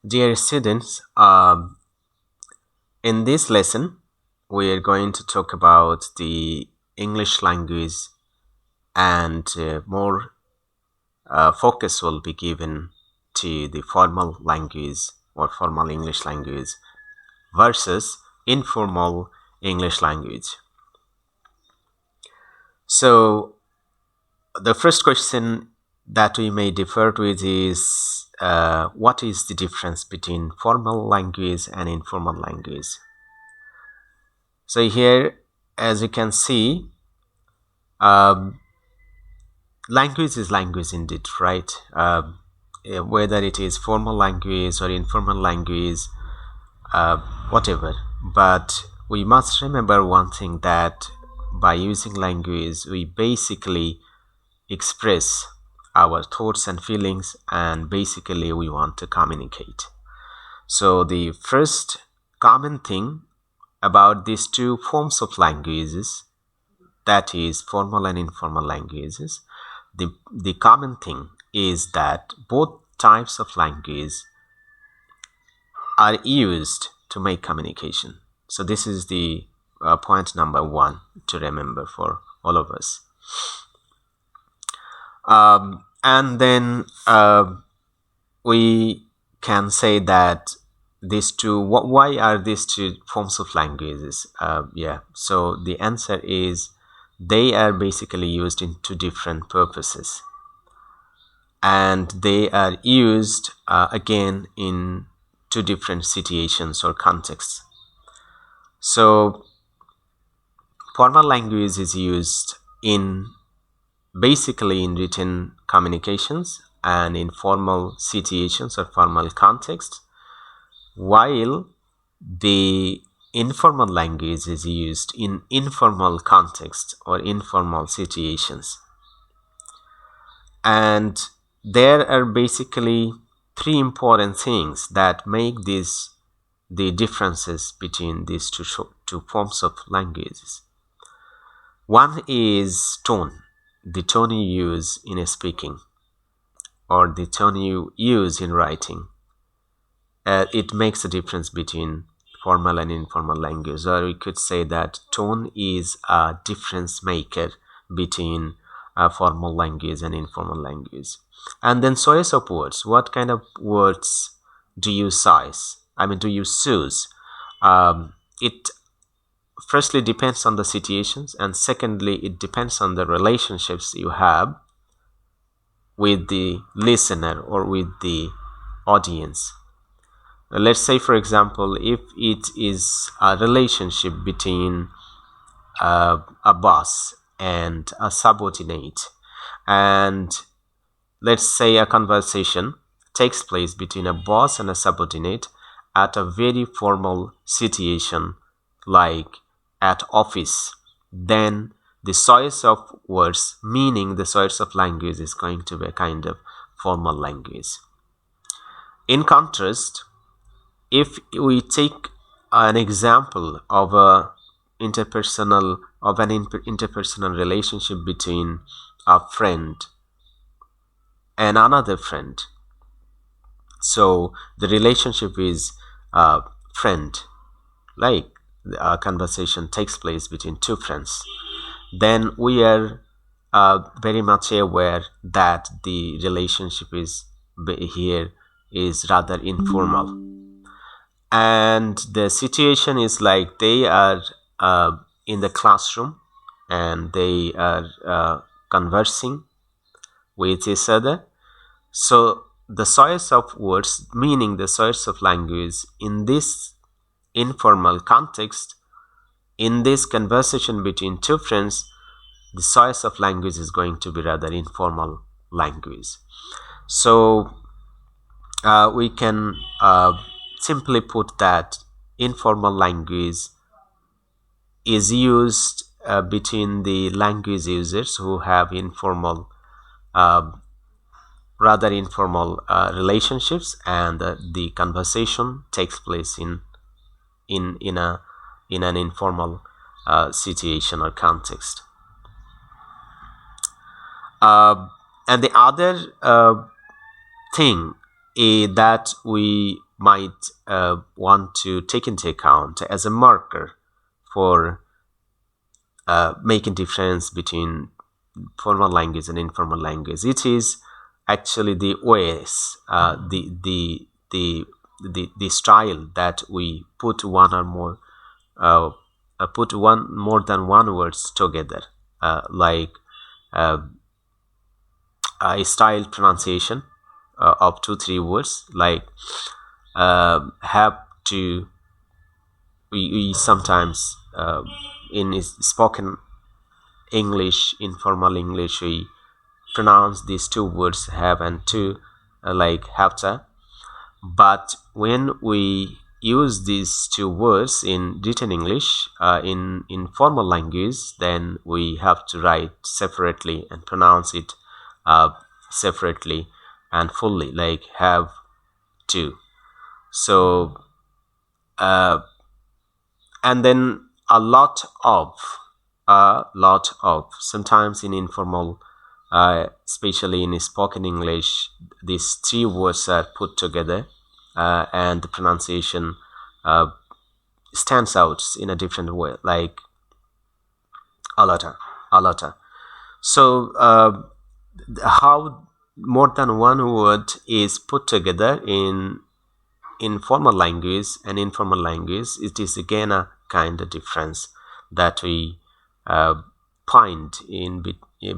Dear students, in this lesson, we are going to talk about the English language, and more focus will be given to the formal language or formal English language versus informal English language. So, the first question that we may differ with is what is the difference between formal language and informal language? So here, as you can see, um, language is language indeed, right? Whether it is formal language or informal language, uh, whatever. But we must remember one thing, that by using language, we basically express our thoughts and feelings, and basically we want to communicate. So the first common thing about these two forms of languages, that is formal and informal languages, the common thing is that both types of language are used to make communication. So this is the point number one to remember for all of us. And then we can say that these two, why are these two forms of languages? So the answer is they are basically used in two different purposes, and they are used again in two different situations or contexts. So formal language is used in basically in written communications and in formal situations or formal contexts, while the informal language is used in informal contexts or informal situations. And there are basically three important things that make the differences between these two forms of languages. One is tone, the tone you use in speaking or the tone you use in writing. It makes a difference between formal and informal language, or we could say that tone is a difference maker between formal language and informal language. And then choice of words. What kind of words do you do you choose? It firstly depends on the situations, and secondly it depends on the relationships you have with the listener or with the audience. Let's say, for example, if it is a relationship between a boss and a subordinate, and let's say a conversation takes place between a boss and a subordinate at a very formal situation like at office, then the choice of words, meaning the choice of language, is going to be a kind of formal language. In contrast, if we take an example of an interpersonal relationship between a friend and another friend, so the relationship is friend, like a conversation takes place between two friends, then we are very much aware that the relationship here is rather informal, and the situation is like they are in the classroom and they are conversing with each other. So the choice of words, meaning the choice of language in this informal context, in this conversation between two friends, the choice of language is going to be rather informal language. So we can simply put that informal language is used between the language users who have uh, rather informal relationships, and the conversation takes place in an informal situation or context. And the other thing that we might want to take into account as a marker for making difference between formal language and informal language. It is actually the ways, the style that we put one or more put one more than one words together, like a style pronunciation of 2-3 words, like have to. We sometimes in spoken English, informal English, we pronounce these 2 words have and to, like have to. But when we use these 2 words in written English, in formal language, then we have to write separately and pronounce it separately and fully, like have to. So and then a lot of sometimes in informal, especially in spoken English, these 3 words are put together, and the pronunciation stands out in a different way, like alata. So how more than one word is put together in formal language and informal language, it is again a kind of difference that we find in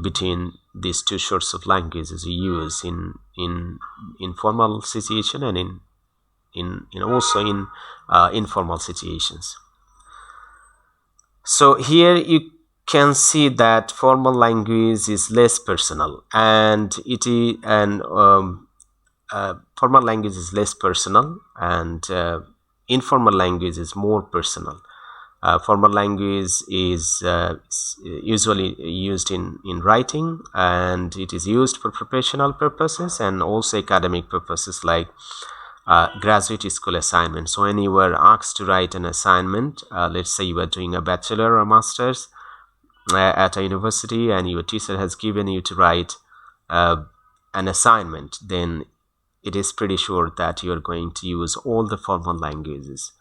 between these 2 sorts of languages we use in formal situation and in also in informal situations. So here you can see that formal language is less personal, and formal language is less personal, and informal language is more personal. Formal language is usually used in writing, and it is used for professional purposes and also academic purposes, like graduate school assignment. So when you were asked to write an assignment, let's say you are doing a bachelor or master's at a university, and your teacher has given you to write an assignment, then it is pretty sure that you are going to use all the formal languages.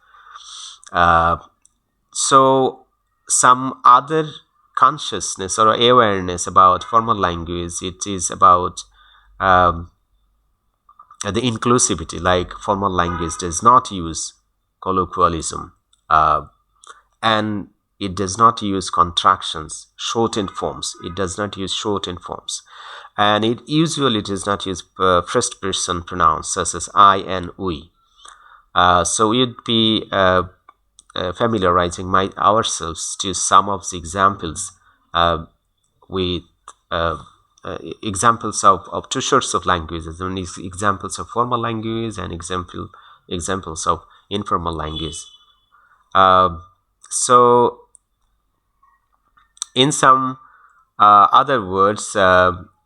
So some other consciousness or awareness about formal language, it is about the inclusivity, like formal language does not use colloquialism, and it does not use contractions, shortened forms. It does not use shortened forms, and it usually does not use first person pronouns such as I and we. So we'd be familiarizing ourselves to some of the examples with examples of 2 sorts of languages, and examples of formal language and examples of informal language. So in some other words,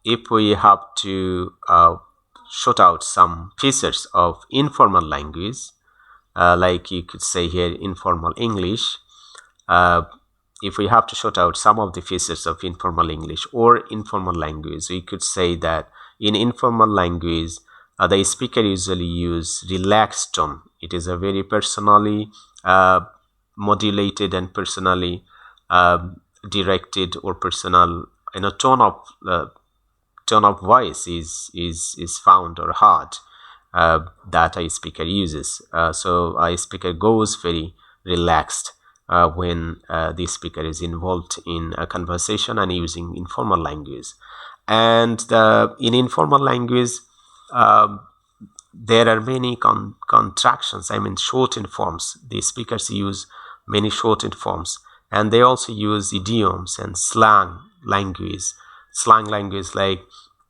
if we have to shout out some features of informal language, like you could say here informal English, if we have to shout out some of the features of informal English or informal language, we could say that in informal language, the speaker usually use relaxed tone. It is a very personally modulated and personally directed or personal, tone of voice is found or heard that a speaker uses. So a speaker goes very relaxed when the speaker is involved in a conversation and using informal language. And in informal language, there are many contractions, shortened forms. The speakers use many shortened forms, and they also use idioms and slang language like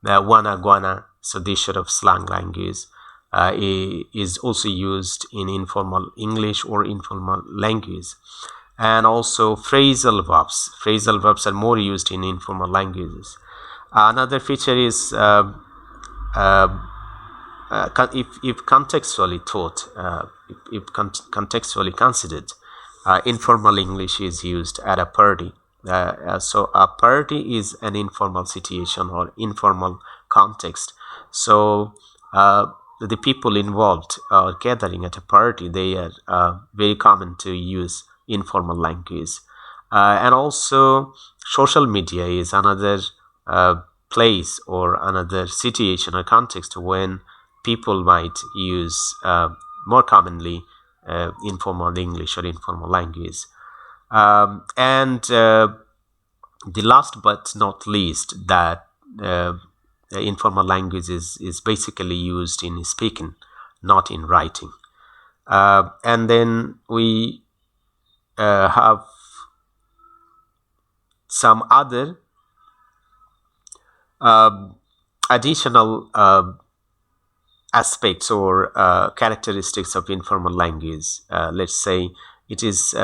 wana guana. So this sort of slang language is also used in informal English or informal language. And also phrasal verbs are more used in informal languages. Another feature is if contextually taught, if contextually considered, informal English is used at a party. So a party is an informal situation or informal context. So the people involved are gathering at a party, they are very common to use informal language. And also, social media is another place or another situation or context when people might use more commonly informal English or informal language. And the last but not least, that informal language is basically used in speaking, not in writing. And then we have some other um additional aspects or characteristics of informal language. Let's say it is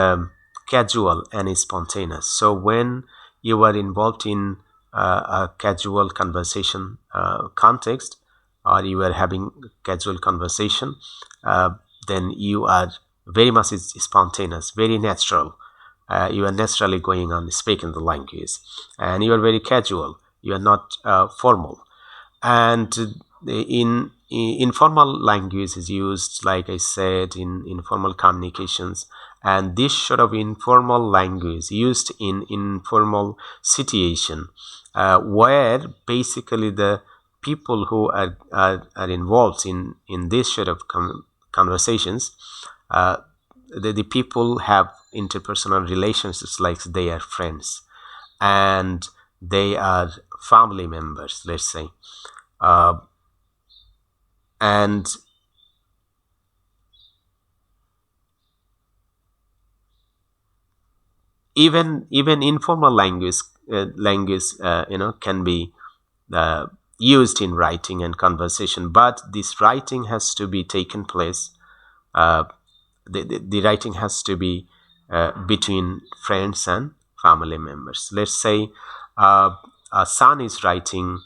casual and spontaneous. So when you are involved in a casual conversation context, or you are having casual conversation, uh, then you are very much spontaneous, very natural. You are naturally going on speaking the language, and you are very casual. You are not formal. And informal language is used, like I said, in informal communications. And this sort of informal language used in informal situation, where basically the people who are involved in this sort of conversations, uh, the people have interpersonal relationships, like they are friends and they are family members, let's say. uh, and even informal language can be uh, used in writing and conversation, but this writing has to be taken place. uh, the writing has to be between friends and family members. Let's say a son is writing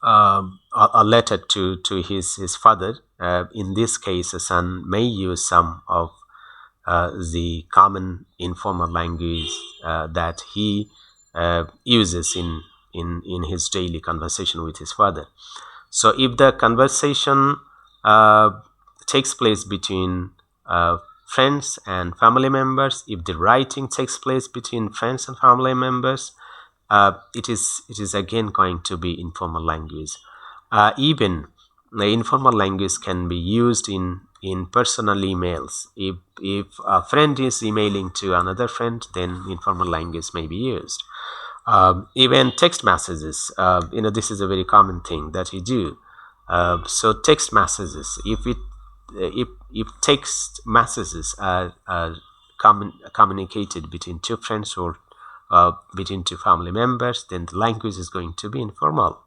a letter to his father. In this case, a son may use some of the common informal language that he uses in his daily conversation with his father. So if the conversation uh, takes place between friends and family members, if the writing takes place between friends and family members, it is again going to be informal language. Even the informal language can be used in personal emails. If a friend is emailing to another friend, then informal language may be used. Even text messages, this is a very common thing that you do. So text messages, if text messages are communicated between two friends or between two family members, then the language is going to be informal.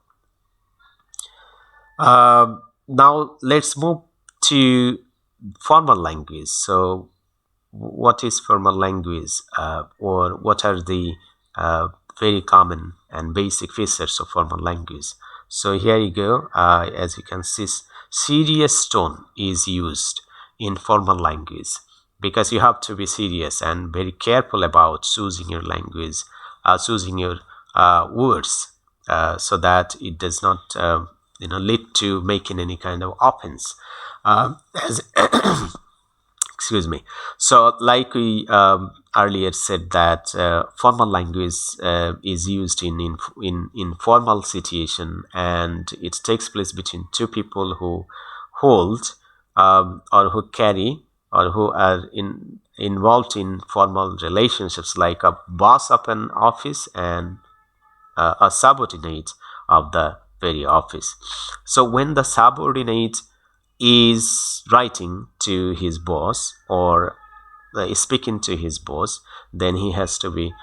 Now let's move to formal language. So what is formal language, or what are the very common and basic features of formal language? So here you go. As you can see, serious tone is used in formal language, because you have to be serious and very careful about choosing your language, choosing your words, so that it does not lead to making any kind of offense. As excuse me. So like we earlier said, that formal language is used in formal situation, and it takes place between two people who hold, or who carry, or who are involved in formal relationships, like a boss of an office and a subordinate of the very office. So when the subordinate is writing to his boss, or is speaking to his boss, then he has to be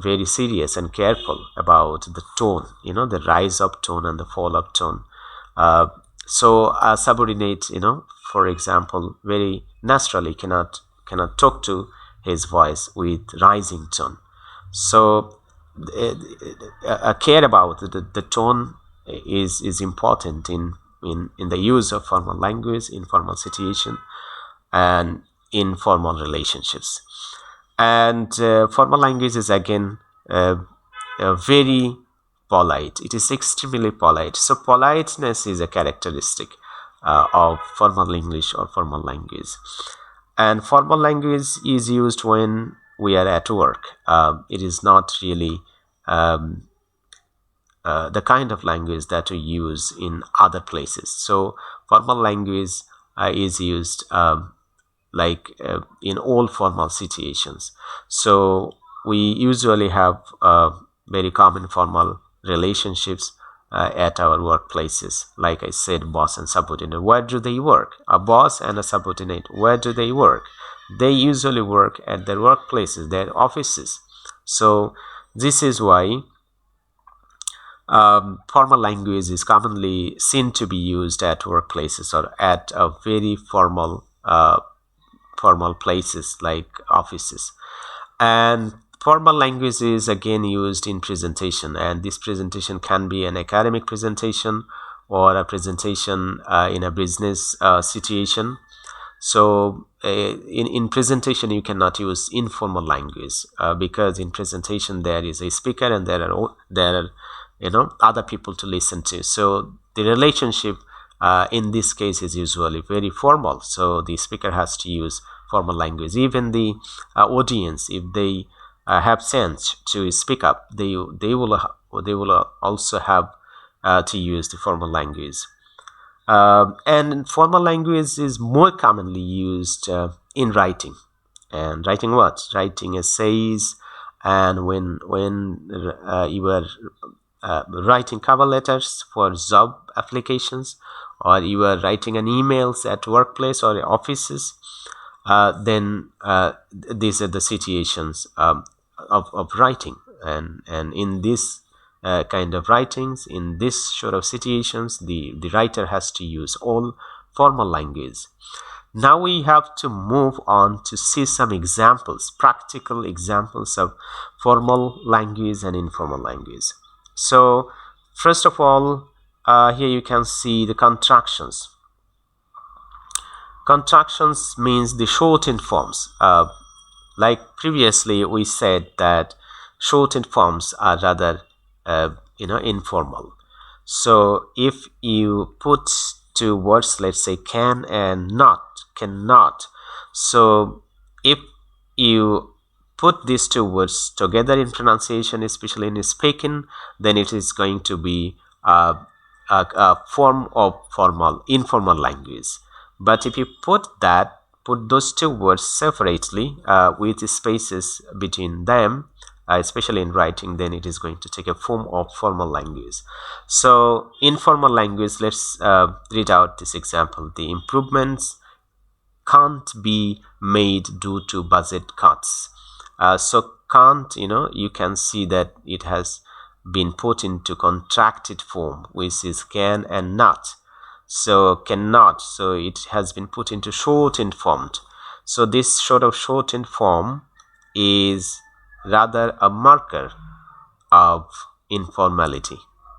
very serious and careful about the tone, the rise of tone and the fall of tone. Uh, so a subordinate, for example, very naturally cannot talk to his voice with rising tone. So a care about the tone is important in the use of formal language in formal situation and informal relationships. And formal language is again very polite. It is extremely polite. So politeness is a characteristic of formal English or formal language. And formal language is used when we are at work. It is not really um, the kind of language that we use in other places. So formal language is used in all formal situations. So we usually have very common formal relationships at our workplaces. Like I said, boss and subordinate. Where do they work? A boss and a subordinate. Where do they work? They usually work at their workplaces, their offices. So this is why formal language is commonly seen to be used at workplaces or at a very formal places like offices. And formal language is again used in presentation, and this presentation can be an academic presentation or a presentation in a business situation. So in presentation you cannot use informal language because in presentation there is a speaker and there are other people to listen to. So the relationship in this case is usually very formal, so the speaker has to use formal language. Even the audience, if they have sense to speak up, they will also have to use the formal language. And formal language is more commonly used in writing. And writing what? Writing essays, and when you are writing cover letters for job applications, or you are writing an emails at workplace or offices, then these are the situations of writing. And in this kind of writings, in this sort of situations, the writer has to use all formal language. Now we have to move on to see some examples, practical examples of formal language and informal language. So first of all, here you can see the contractions. Contractions means the shortened forms. Like previously we said that shortened forms are rather informal. So if you put two words, let's say can and not, cannot. So if you put these two words together in pronunciation, especially in speaking, then it is going to be a form of formal informal language. But if you put those two words separately with spaces between them, especially in writing, then it is going to take a form of formal language. So informal language, let's read out this example. The improvements can't be made due to budget cuts. So can't, you can see that it has been put into contracted form, which is can and not. So cannot, so it has been put into shortened form. So this sort of shortened form is rather a marker of informality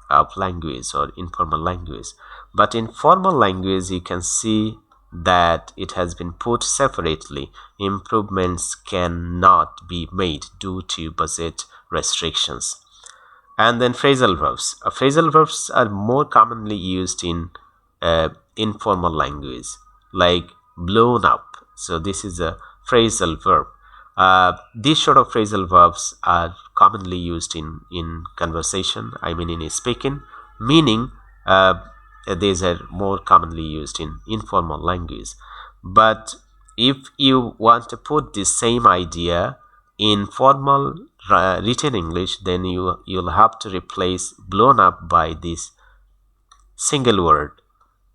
of language or informal language. But in formal language you can see that it has been put separately. Improvements cannot be made due to budget restrictions. And then phrasal verbs. Phrasal verbs are more commonly used in informal language, like blown up. So this is a phrasal verb. These sort of phrasal verbs are commonly used in conversation, I mean in speaking, meaning these are more commonly used in informal language. But if you want to put the same idea in formal written English, then you'll have to replace blown up by this single word,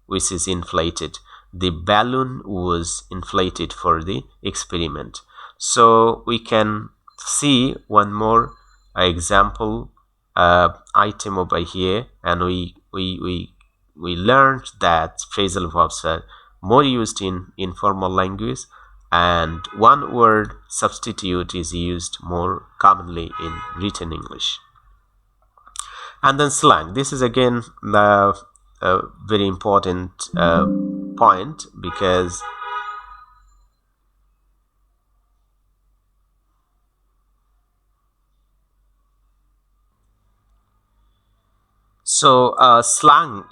which is inflated. The balloon was inflated for the experiment. So we can see one more example item over here, and we learned that phrasal verbs are more used in informal language, and one word substitute is used more commonly in written English. And then slang. This is again a very important point, because So slang,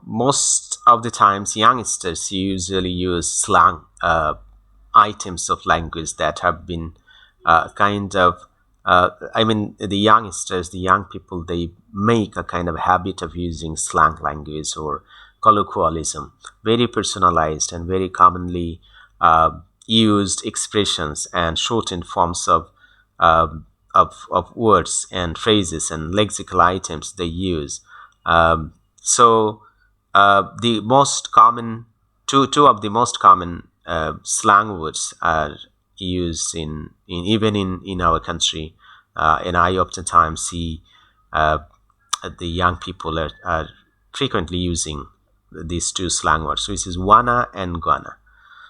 most of the times youngsters usually use slang items of language that have been kind of I mean, the youngsters, the young people, they make a kind of habit of using slang language or colloquialism, very personalized and very commonly used expressions and shortened forms of words and phrases and lexical items they use. So the most common two of the most common slang words are used in even in our country, and I oftentimes see uh, the young people are frequently using these two slang words, which is wanna and gonna.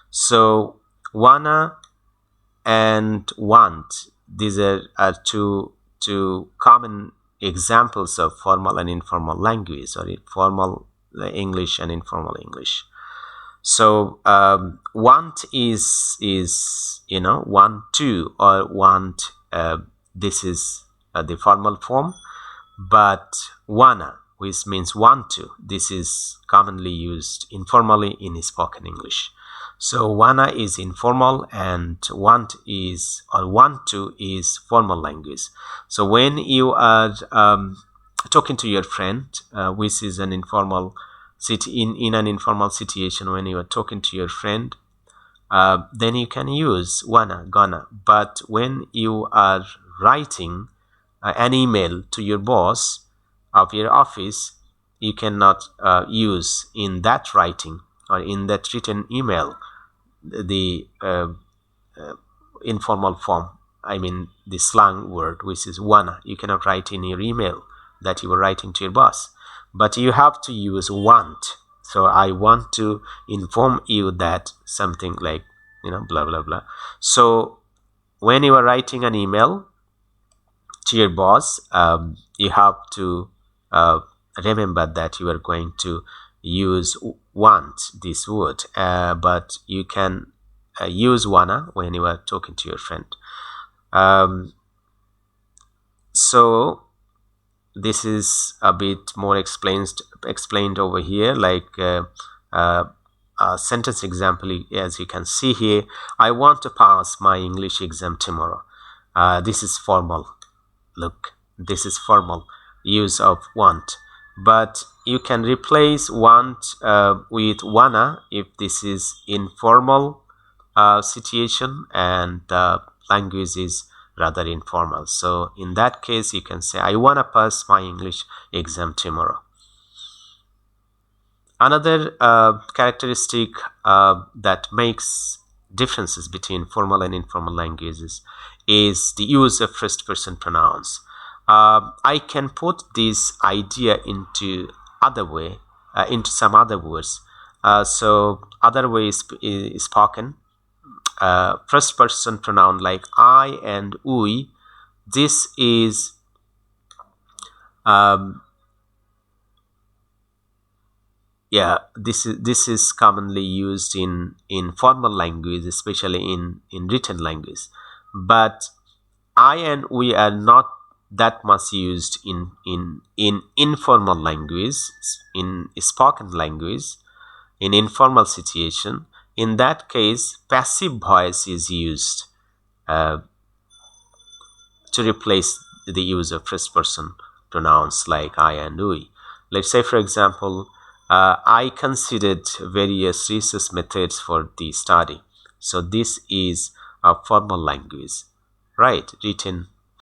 So wanna and want, these are two common examples of formal and informal language, or formal English and informal English. So want is want to or want. This is the formal form, but wanna, which means want to, this is commonly used informally in spoken English. So wanna is informal and want is, or want to, is formal language. So when you are talking to your friend, which is an informal in an informal situation, when you are talking to your friend, then you can use wanna, gonna. But when you are writing an email to your boss of your office, you cannot use in that writing or in that written email the informal form. I mean, the slang word, which is wanna. You cannot write in your email that you were writing to your boss, but you have to use want. So I want to inform you that something like, blah blah blah. So when you are writing an email to your boss, you have to remember that you are going to use want, this word, but you can use wanna when you are talking to your friend. Um, so this is a bit more explained over here, like a sentence example, as you can see here. I want to pass my English exam tomorrow. This is formal. Look, this is formal use of want, but you can replace want with wanna if this is informal situation and the language is rather informal. So in that case, you can say, I wanna pass my English exam tomorrow. Another characteristic that makes differences between formal and informal languages is the use of first person pronouns. I can put this idea into other way, into some other words. So other way is spoken. First person pronoun like I and we. This is this is commonly used in formal language, especially in written language. But I and we are not that much used in informal language, in spoken language, in informal situation. In that case, passive voice is used uh, to replace the use of first person pronouns like I and we. Let's say, for example, I considered various research methods for the study. So this is a formal language, right? Written